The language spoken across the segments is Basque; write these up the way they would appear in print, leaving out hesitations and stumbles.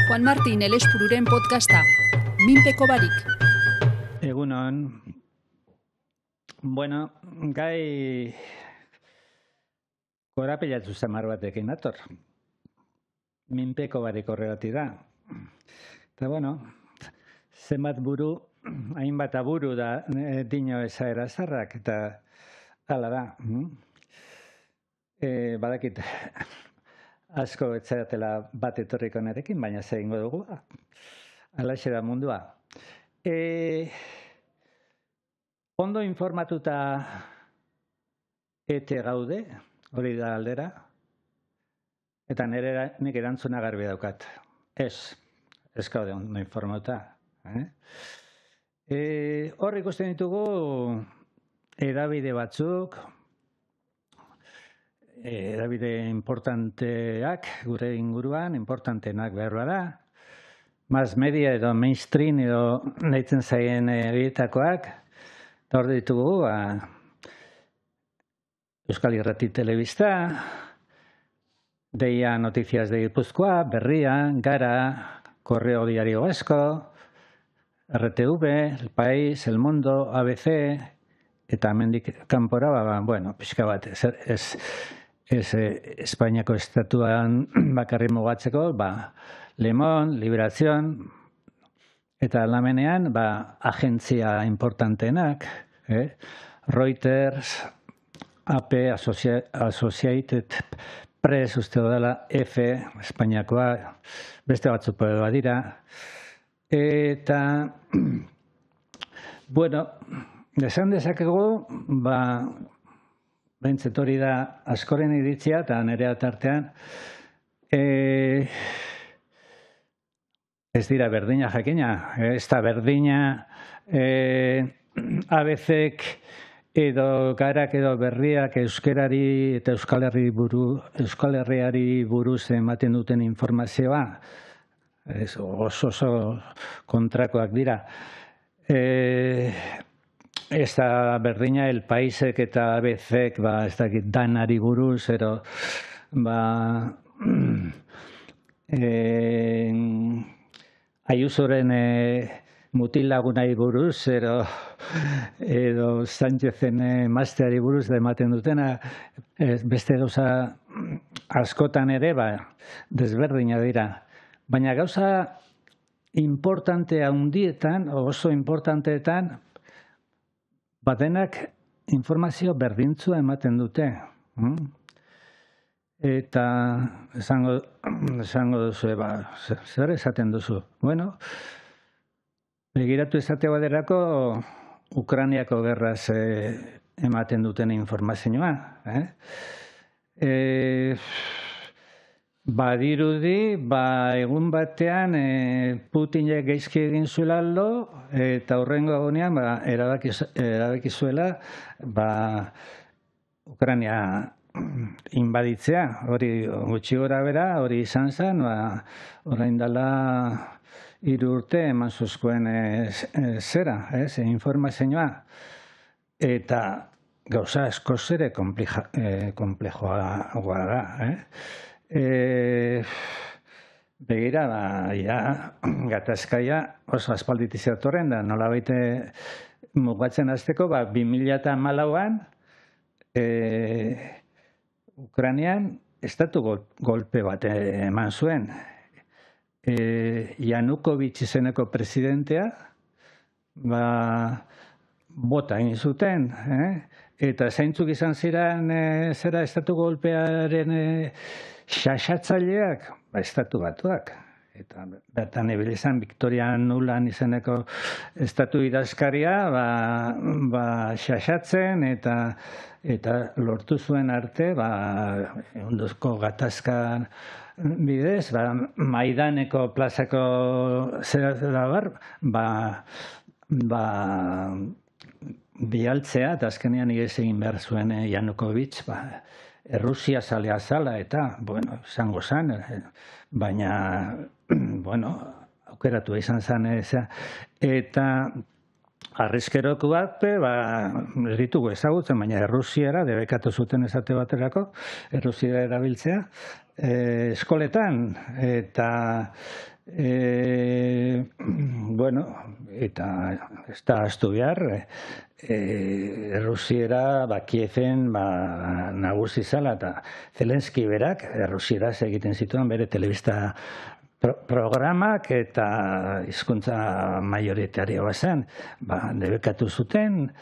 Juan Martín Elespururen podcasta, Minpeko barik. Egunon. Bueno, gai korapilatzu samar batekin nator. Minpeko barik horregatik da. Eta bueno, zenbat buru, hainbat aburu da dino esaera zarrak, eta hala da. Badakit asko etzaratela bat etorriko nerekin, baina zer egingo dugu. Halaxe da mundua. Ondo informatuta ete gaude, hori da aldera, eta nik erantzuna garbi daukat. Ez gaude ondo informatuta. Hor ikusten ditugu hedabide batzuk, hedabide importanteak gure inguruan, importanteenak behar da, mass media edo mainstream edo nahitzen zaien horietakoak, eta hor ditugu Euskal Irrati Telebista, Deia Noticias de Gipuzkoa, Berria, Gara, Correo Diario Vasco, RTV, El País, El Mundo, ABC, eta hemendik kanpora, pixka bat, Espainiako estatuan bakarri mugatzeko, Le Monde, Liberación, eta lamenean, agentzia importanteenak, Reuters, AP, Associated Press, uste dela, F, Espainiakoa, beste batzuk badira. Eta, bueno, esan dezakegu, behintzat hori da askoren iritzia, eta nerea tartean, ez dira berdina jakina, ez da berdina ABCek edo Garak edo Berriak euskerari eta Euskal Herriari buruz ematen duten informazioa, oso kontrakoak dira. Ez da berdina El Paisek eta ABCek, ez dakit danari buruz, ero, Ayusoren mutil lagunai buruz, edo Sánchezen emazteari buruz da ematen dutena, beste gauza askotan ere, desberdina dira. Baina gauza importante handietan, oso importanteetan, batenak informazio berdintzua ematen dute. Eta esango duzu, zer esaten duzu? Bueno, begiratu esate baderako Ukrainiako gerraz ematen duten informazioa. Badirudi, egun batean Putinek gaizki egin zuela aldo, eta horrengo egunean erabaki zuela Ukraina inbaditzea, hori gutxi gora bera, hori izan zen, orain dela 3 urte eman zuzkoen informazioa, eta gauza askoz ere komplejoa da. Begira, gatazkaia oso aspalditik zetorren da, nolabait mugatzen hasteko, 2014an, Ukrainian estatu golpe bat eman zuen. Yanukovych izeneko presidentea bota egin zuten, eta zeintzuk izan ziren zera estatu golpearen xaxatzaileak, estatu batuak. Eta bertan ebilizan Victoria Nuland izeneko estatu idazkaria xaxatzen eta lortu zuen arte ondozko gatazkan bidez, Maidaneko plazako zera bialtzea, eta azkenean igez egin behar zuen Yanukovych, Errusia zalea zala, eta, izango zen, baina, aukeratu izan zen, eta arriskeroko bat, ez ditugu ezagutzen, baina Errusiara debekatu zuten esate baterako, Errusiara erabiltzea, eskoletan, eta bueno, eta ez da ahaztu behar, Errusiera Kieven nagusi zala, eta Zelenski berak Errusieraz egiten zituen bere telebista programak eta hizkuntza majoritarioa zen, debekatu zuten,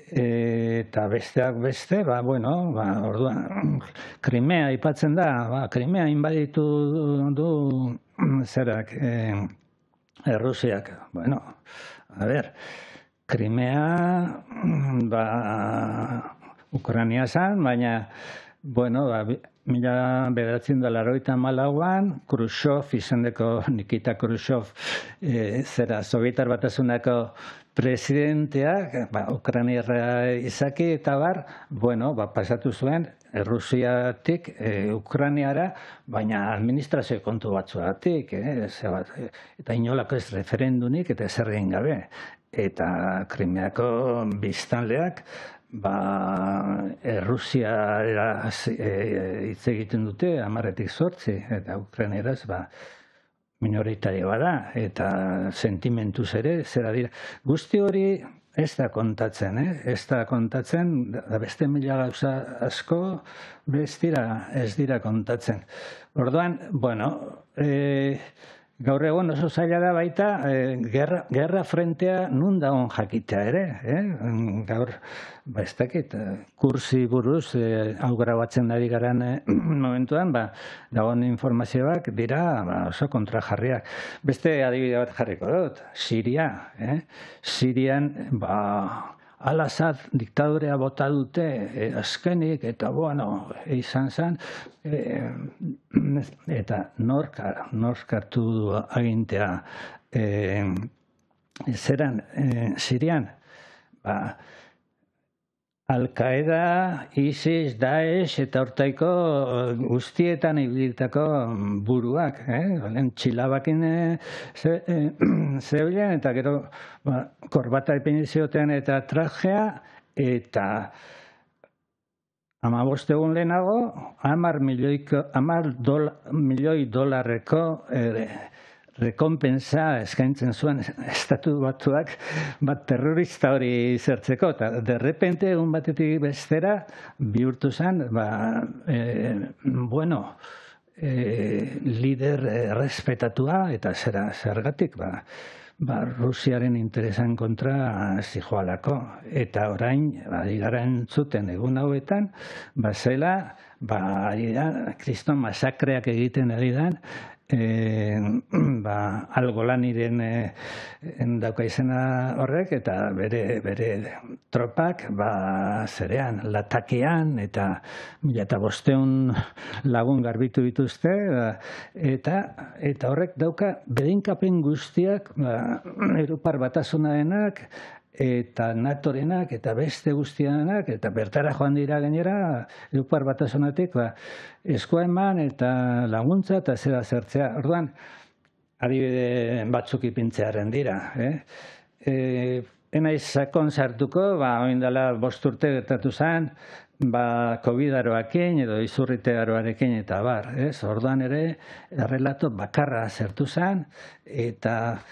eta besteak beste, orduan, Krimea aipatzen da, Krimea inbaditu du zerak, Errusiak, a ber, Krimea, Ukrania zen, baina, mila 1984an, Khrushchev izendeko Nikita Khrushchev, Sobietar Batasunako presidenteak, Ukrainarra izaki eta pasatu zuen Errusiatik Ukrainiara, baina administrazio kontu batzuagatik, eta inolako ez referendunik eta zer egin gabe. Eta Krimeako biztanleak, Errusiara hitz egiten dute 10-8, eta Ukraineraz minoritarioa da, eta sentimentuz ere, zera dira. Guzti hori ez da kontatzen, ez da kontatzen, da beste mila gauza asko ez dira kontatzen. Orduan, gaur egon oso zaila da baita, gerra frentea nun dagoen jakitea ere. Gaur, ez dakit, kursi buruz, hau grabatzen ari garan momentuan, dagoen informazioak dira oso kontrajarriak. Beste adibide bat jarriko dut, Siria. Sirian, Al-Assad diktadorea bota dute azkenik, eta izan zen, eta nork hartu du agintea zeran Sirian, Al-Qaeda, ISIS, Daesh eta hortaiko guztietan ibilitako buruak, txilabakin zeulen, eta gero korbata ipinizioten eta trajea, eta 15 egun lehenago, 10 milioi dolarreko rekompensa eskaintzen zuen estatu batuak terrorista hori zertzeko, eta derrepente egun batetik bestera bihurtu zen, lider respetatua, eta zergatik, Rusiaren interesan kontra zijoalako. Eta orain, gara entzuten egun hauetan, zela, kriston masakreak egiten ari da, Al-Golaniren dauka izena horrek, eta bere tropak zerean, Latakean, eta 1500 lagun garbitu dituzte, eta horrek dauka bedeinkapen guztiak Europar Batasunarenak, eta NATOrenak, eta beste guztianak, eta bertara joan dira gainera, Europar Batasunatik, eskua eman eta laguntza eta zera zertzea. Orduan, adibide batzuk ipintzearen dira. Enaiz sakon sartuko, oin dela 5 urte gertatu zen, COVID-aroakin edo izurritearoarekin eta Orduan ere, errelato bakarra zertu zen, eta,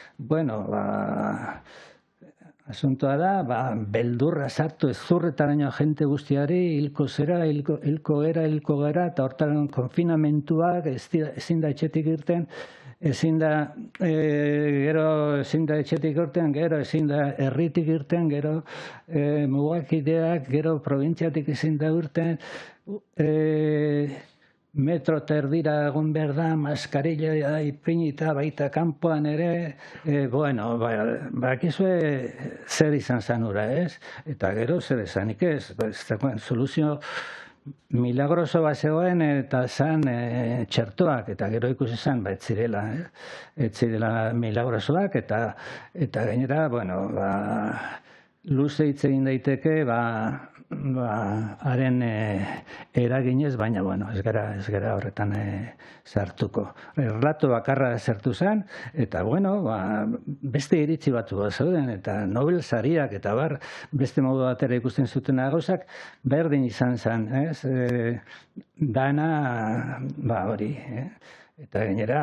asuntoa da, beldurra sartu ezurretaraino jente guztiari, hilko zera, hilko gara, eta hortan konfinamentuak ezin da etxetik irten, ezin da etxetik irten, gero ezin da herritik irten, gero mugakideak, gero probintziatik ezin da irten, metro terdira egun behar da, maskarilla ipinita baita kanpoan ere, bakizue zer izan zanura, ez? Eta gero zer esanik ez, soluzio milagroso bat zegoen eta zan txertoak, eta gero ikusi zan, ez zirela milagrosoak, eta gainera, luze hitz egin daiteke, haren eraginez, baina, bueno, ez gara horretan sartuko. Erlato bakarra sartu zen, eta, bueno, beste iritzi batzu zeuden, eta Nobel sariak, eta beste modu batera ikusten zuten gauzak, berdin izan zen, ez? Dana, hori, eta gainera,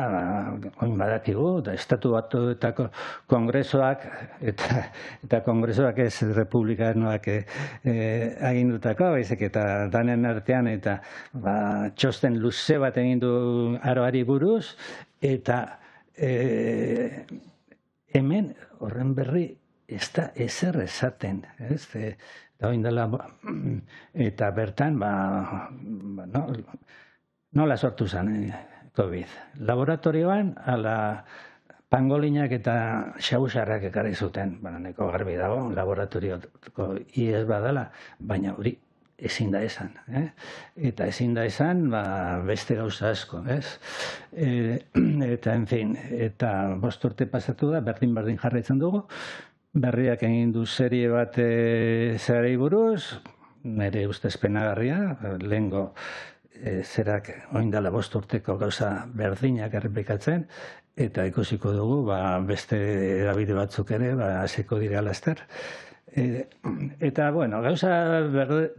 oin badakigu, estatu batuetako kongresoak, eta kongresoak ez republikanoak agindutako, baizik eta danen artean, eta txosten luze bat egin du aroari buruz, eta hemen horren berri ez da ezer esaten, ez? Eta bertan, nola sortu zen COVID. Laboratorioan, ala pangolinak eta xausarrak ekarri zuten. Neko garbi dago, laboratorioko iez badala, baina hori ezin da esan. Eta ezin da esan, beste gauza asko, ez? Eta, en fin, eta 5 urte pasatu da, berdin jarraitzen dugu. Berriak egin du serie bat zerari buruz, nire ustez penagarria, lehengo zerak oindala 5 urteko gauza berdinak errepikatzen, eta ikusiko dugu beste edabide batzuk ere hasiko dira laster. Eta, bueno, gauza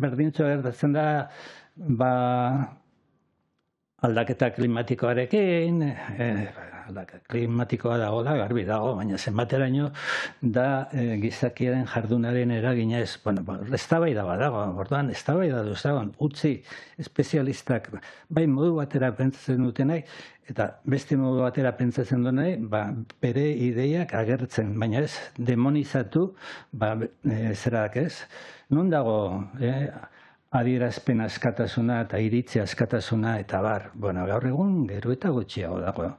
berdintxo gertatzen da aldaketa klimatikoarekin, aldaketa klimatikoa dago da, garbi dago, baina zenbateraino da gizakiaren jardunaren eragina ez. Bueno, eztabaida badago, orduan eztabaida duzagon, utzi espezialistak bai modu batera pentsatzen dutenai, eta beste modu batera pentsatzen dutenai, bere ideiak agertzen, baina ez demonizatu, zerak ez. Non dago adierazpen askatasuna eta iritzi askatasuna eta bueno, gaur egun gero eta gutxiago dago.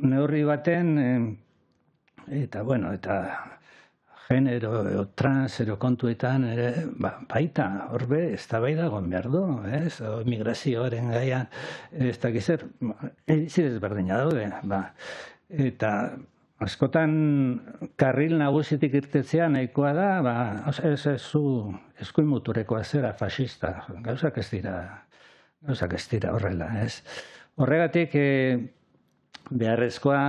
Neurri baten, eta, bueno, eta genero, transero kontuetan ere, baita, horbe, eztabaida egon behar du, migrazioaren gaian, ez dakizer, iritzi desberdina daude, eta askotan karril nagusitik irtetzea nahikoa da, eskuin muturekoa zera, fascista, gauzak ez dira horrela, ez? Horregatik beharrezkoa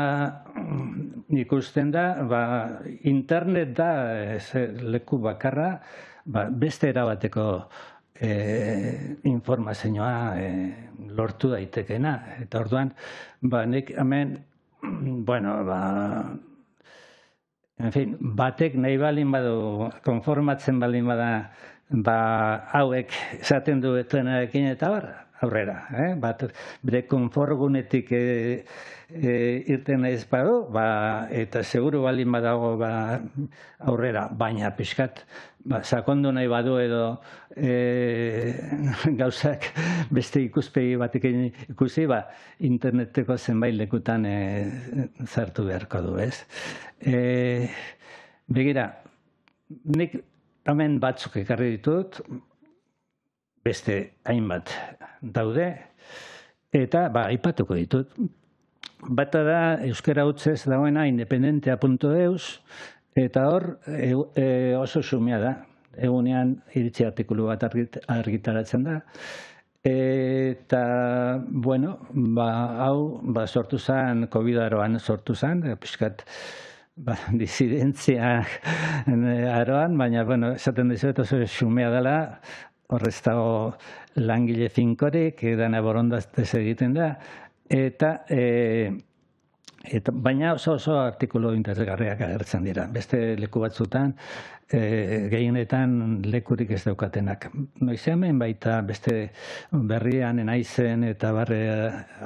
ikusten da, internet da leku bakarra, beste erabateko informazioa lortu daitekena, eta orduan, nik hemen, bueno, en fin, batek nahi balin badu, konformatzen balin bada, hauek esaten duetenarekin eta aurrera. Bere konforgunetik irten ez badu, eta seguru balin badago aurrera, baina pixkat, sakondu nahi badu edo gauzak beste ikuspegi batekin ikusi, interneteko zenbait lekutan zartu beharko du, ez? Begira, nik hemen batzuk ekarri ditut, beste hainbat daude, eta aipatuko ditut. Bata da, euskara hutsez dagoena independentea.eus, eta hor oso xumea da. Egunean iritzi artikulu bat argitaratzen da. Eta, bueno, hau sortu zen, COVID-aroan sortu zen, pixkat disidentzia aroan, baina, bueno, esaten dizuet oso xumea dela, horrez dago langile finkorik, dana borondatez egiten da, eta baina oso artikulu interesgarriak agertzen dira. Beste leku batzutan, gehienetan lekurik ez daukatenak. Noiz hemen baita beste berrian enaizen eta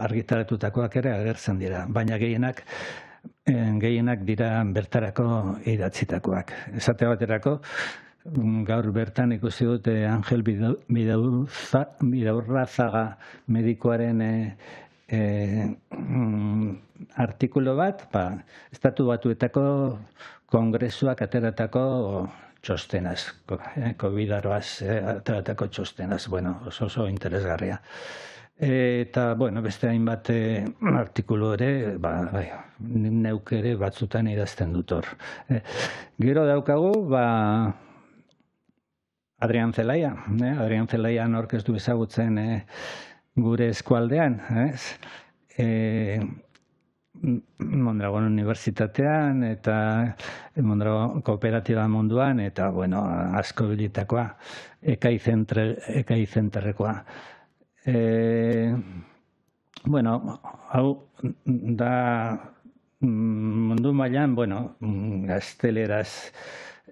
argitaratutakoak ere agertzen dira. Baina gehienak dira bertarako idatzitakoak. Esate baterako, gaur bertan ikusi dute Angel Bidaurrazaga medikoaren artikulu bat, Estatu Batuetako kongresuak ateratako txostenaz, COVID-aroaz ateratako txostenaz, bueno, oso interesgarria. Eta, bueno, beste hainbat artikulu ere, neuk ere batzutan idazten dut hor. Gero daukagu, Adrian Zelaia, Adrian Zelaia aurkeztu ezagutzen gure eskualdean, ez? Mondragon Unibertsitatean eta Mondragon Kooperatiba munduan eta, bueno, asko bilitakoa, Ekai Zenterrekoa. Bueno, hau da mundu mailan, bueno, gazteleraz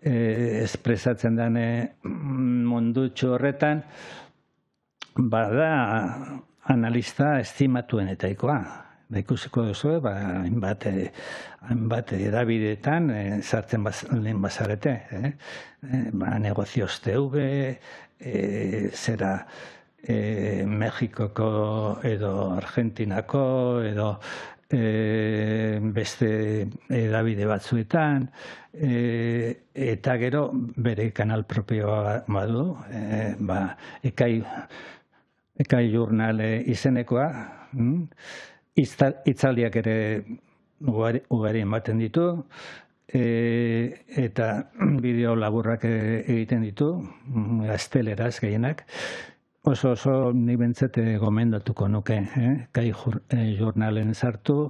espresatzen den mundutxo horretan, bada analista estimatuenetaikoa. Da ikusiko duzu, hainbat edabideetan sartzen lehen bazarete. Negozioz TV, zera Mexikoko edo Argentinako edo beste edabide batzuetan, eta gero bere kanal propioa badu, Ekai Jurnal izenekoa, hitzaldiak ere ugari ematen ditu, eta bideo laburrak egiten ditu, gazteleraz gehienak. Oso nik bentzat gomendatuko nuke, Ekai Jurnalen sartu,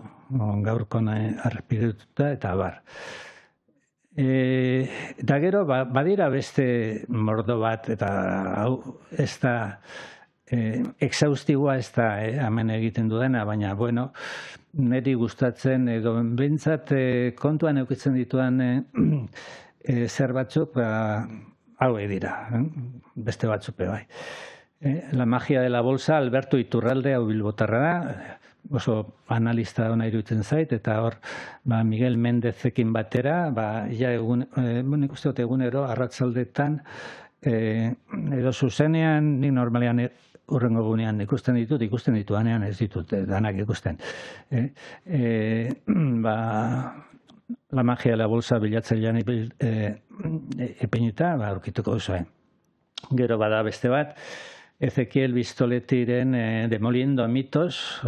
gaurkon arpidetuta eta abar. Eta gero, badira beste mordo bat, eta hau ez da exhaustiboa ez da hemen egiten dudana, baina, bueno, niri gustatzen edo bentsat kontuan eukitzen dituan zer batzuk, hau dira, beste batzuk bai. La magia de la bolsa, Alberto Iturralde, hau bilbotarra da, oso analista ona iruditzen zait, eta hor Miguel Mendezekin batera, nik uste dut egunero arratsaldetan, edo zuzenean, nik normalean urrengo gunean ikusten dituanean ez ditut, danak ikusten. La magia de la bolsa bilatzailean ipinita, aurkituko duzuen. Gero bada beste bat, Ezekiel Bistoletiren Demoliendo mitos,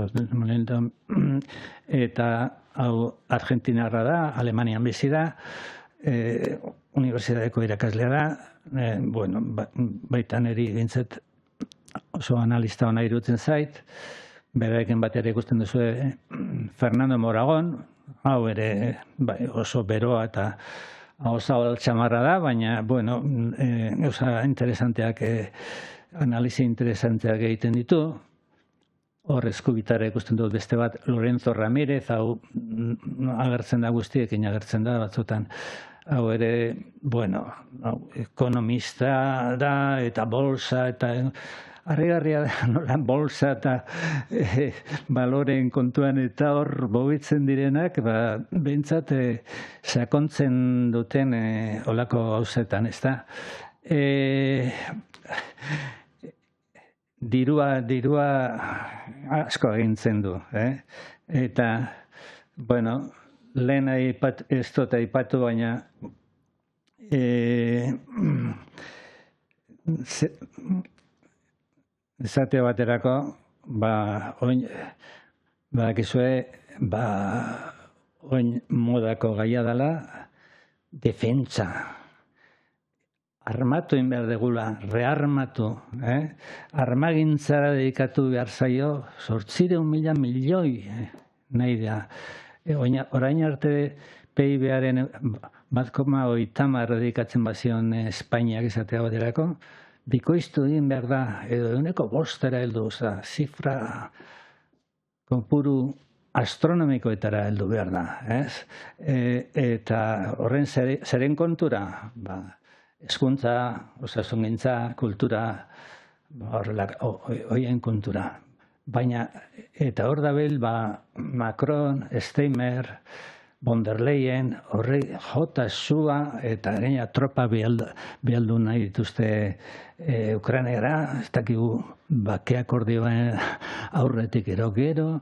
eta hau Argentinarra da, Alemanian bizi da, unibertsitateko irakaslea da, bueno, baitan eri gintzet oso analista ona irutzen zait, berarekin batera ikusten duzu Fernando Moragon, hau ere oso beroa eta oso txamarra da, baina, bueno, analisi interesanteak egiten ditu. Hor eskubitara ikusten dut beste bat, Lorenzo Ramírez, hau agertzen da guztiekin agertzen da batzutan. Hau ere, bueno, ekonomista da, eta bolsa, eta harrigarria da, nola bolsa eta baloren kontuan eta hor bogitzen direnak, behintzat sakontzen duten olako gauzetan, ez da. Dirua asko egintzen du, eta, bueno, lehen ez dut aipatu, baina esate baterako, oin modako gaia dela, defentsa. Armatu behar degula, rearmatu, armagintzara dedikatu behar zaio, 800.000 milioi nahi da. Orain arte PIB-aren 1,30 dedikatzen bazion Espainiak izatea baterako, bikoiztu egin behar da, edo 5% heldu, zifra kopuru astronomikoetara heldu behar da. Eta horren zeren kontura, hezkuntza, osasungintza, kultura, horien kontura. Baina, eta hor dabil, Macron, Steinmeier, von der Leyen, horri jota zua, eta gaina tropa bialdu nahi dituzte Ukrainera, ez dakigu bakeak ordioen aurretik gero,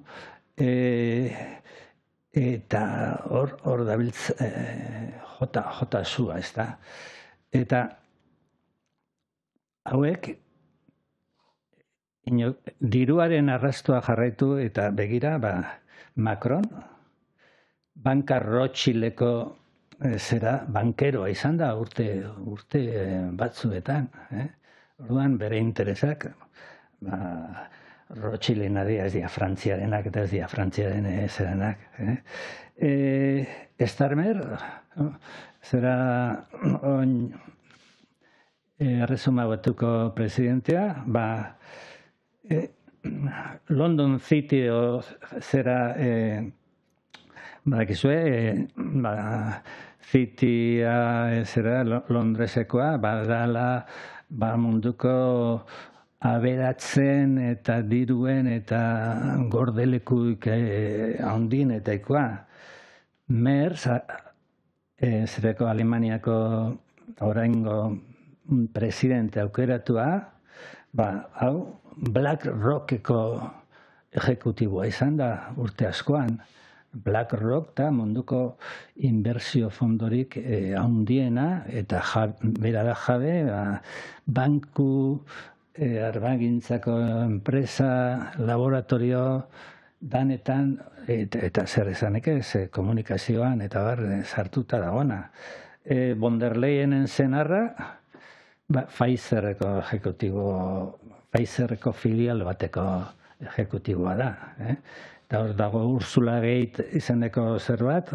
eta hor dabiltz jota zua, ez da. Eta hauek diruaren arrastoa jarraitu eta begira, Macron, banka Rothschildeko zera bankeroa izan da urte batzuetan. Orduan bere interesak, Rothschilden ez dira Frantziarenak eta ez dira Frantziaren zeranak. Starmer, zera Erresuma Batuko presidentea, London City zera badakizue, Citya zera Londresekoa, badala munduko aberatzen eta diruen eta gordelekuik handienetaikoa. Merz, zereko Alemaniako oraingo presidente aukeratua, hau BlackRockeko ejekutiboa izan da urte askoan. BlackRock da munduko inbertsio fondorik handiena eta bera da jabe, banku, armagintzako enpresa, laboratorio, danetan, eta zer esanek ez, komunikazioan eta sartuta dagoena. Von der Leyenen senarra, Pfizerreko filial bateko ejekutiboa da. Eta hor dago Ursula Gate izeneko zerbait,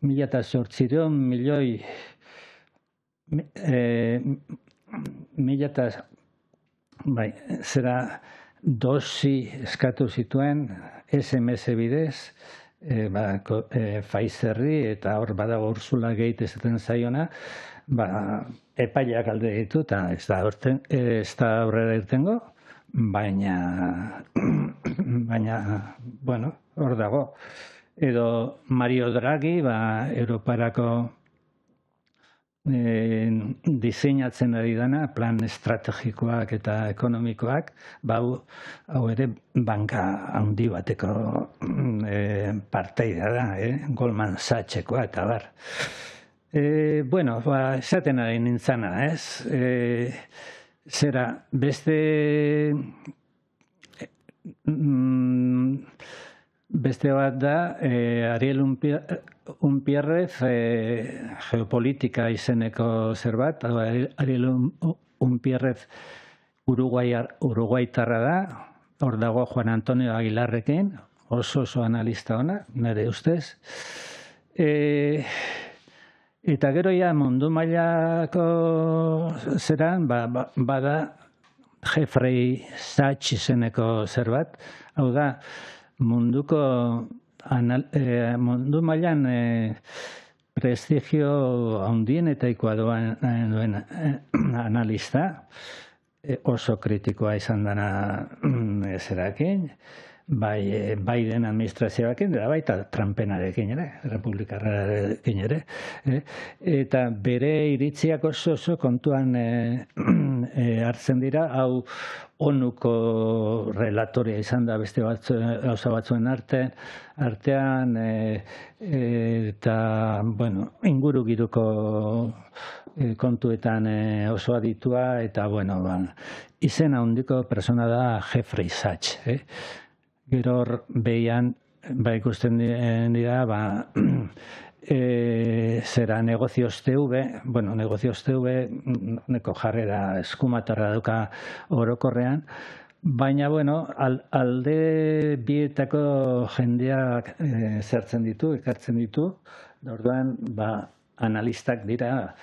1.800 milioi zera dosi eskatu zituen SMS bidez, Pfizerri, eta hor badago Ursula Gate esaten zaiona, epaileak alde ditu, eta ez da aurrera irtengo, baina, bueno, hor dago. Edo Mario Draghi, Europarako diseinatzen ari dana, plan estrategikoak eta ekonomikoak, hau ere banka handi bateko parteia da, Goldman Sachsekoa eta bar. Bueno, esaten ari nintzana, ez? Zera, beste bat da, Ariel Unpierrez geopolitika izeneko zerbat, Ariel Unpierrez Uruguaitarra da, hor dago Juan Antonio Aguilarrekin, oso analista ona, nire ustez. Eta gero ja mundu mailako zeran, bada Jeffrey Sachs izeneko zerbat, hau da, mundu mailan prestigio handienetaikoa duen analista, oso kritikoa izan dena zerakin, bai Biden administrazioarekin, eta baita Trumpenarekin ere, Republikarrarekin ere. Eta bere iritziak oso kontuan hartzen dira, hau ONUko relatoria izan da beste gauza batzuen artean, eta, bueno, ingurugiruko kontuetan oso aditua, eta, bueno, izen handiko persona da Jeffrey Sachs, Gero hor behian, ikusten dira, zera Negocios TV, bueno, Negocios TV neko jarrera eskumatarra dauka orokorrean, baina, bueno, alde bietako jendeak zertzen ditu, ekartzen ditu, orduan, analistak dira,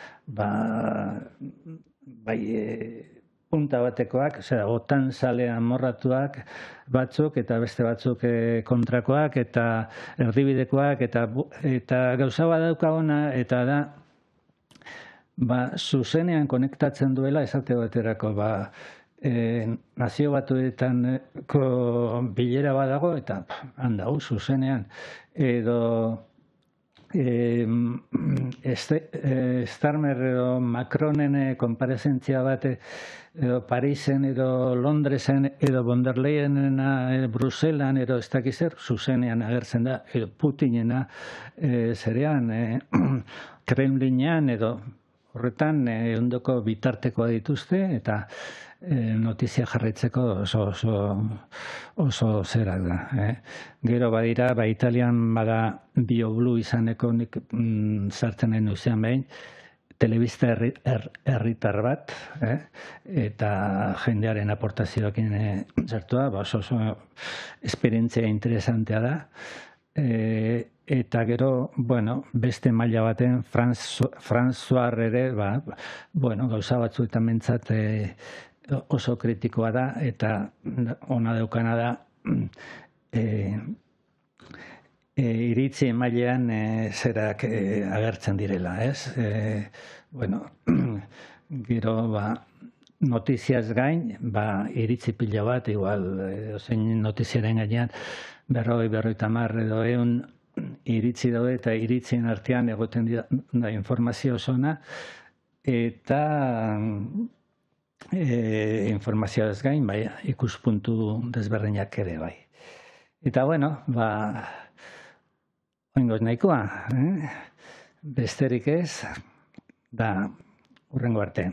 punta batekoak, otan zalean morratuak batzuk, eta beste batzuk kontrakoak, eta erdibidekoak, eta gauza bat daukagona, eta da, zuzenean konektatzen duela, esate baterako, nazio batuetanko bilera badago, eta handau, zuzenean, edo Starmer edo Macronen konparezentzia bat edo Parisen edo Londresen edo von der Leyenena Bruselan edo ez dakizer zuzenean agertzen da, edo Putinena zerean Kremlinean edo horretan ondoko bitartekoa dituzte eta notizia jarraitzeko oso zerak da. Gero badira, Italian bada BioBlue izaneko nik sartzen nahi nuzean behin, telebista herritar bat, eta jendearen aportazioekin zertua, oso esperientzia interesantea da. Eta gero, beste maila baten, François ere, gauza batzuetan mentzat oso kritikoa da, eta ona daukana da, iritzi mailean zerak agertzen direla, ez? Gero, notiziaz gain, iritzi pila bat, igual, zein notiziaren gainean, 50 edo 100 iritzi daude eta iritzien artean egoten da informazio zona, eta informazioaz gain, ikuspuntu desberdinak ere bai. Eta oraingoz nahikoa, besterik ez, da hurrengo arte.